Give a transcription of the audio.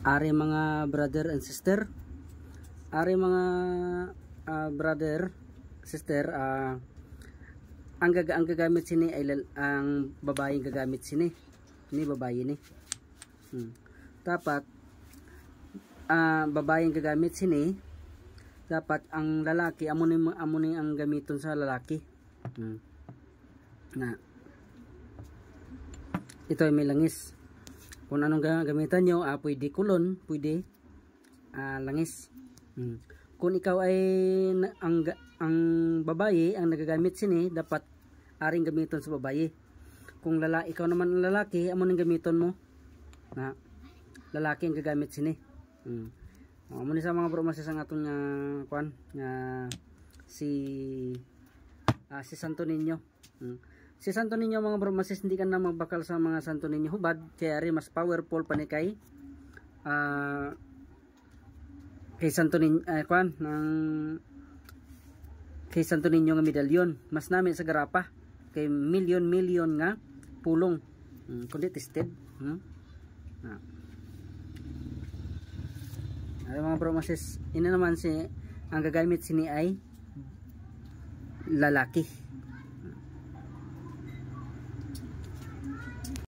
Ari mga brother and sister, ari mga brother, sister, ang gagamit sini ay ang babaeng gagamit sini. Ini babae ni. Dapat babaeng gagamit sini, dapat ang lalaki amo ni ang gamiton sa lalaki. Na ito ay may langis. Kung anong gamitan nyo, pwede kulon, pwede langis. Kung ikaw ay ang babae ang nagagamit sini, dapat aring gamiton sa babae. Kung ikaw naman ang lalaki, amo ning gamiton mo na lalaki ang gagamit sini. Amo ni sa mga bro masas ang atong kwan nga si Santo Niño. Si Santo Niño mga bro masis, hindi ka na magbakal sa mga Santo Niño hubad, kaya rin mas powerful pa ni kay Santo Niño kay Santo Niño nga medalyon. Mas namin sa garapa kay million nga pulong kundi tested. Ay mga bro masis, ina naman si ang gagamit sini ay lalaki.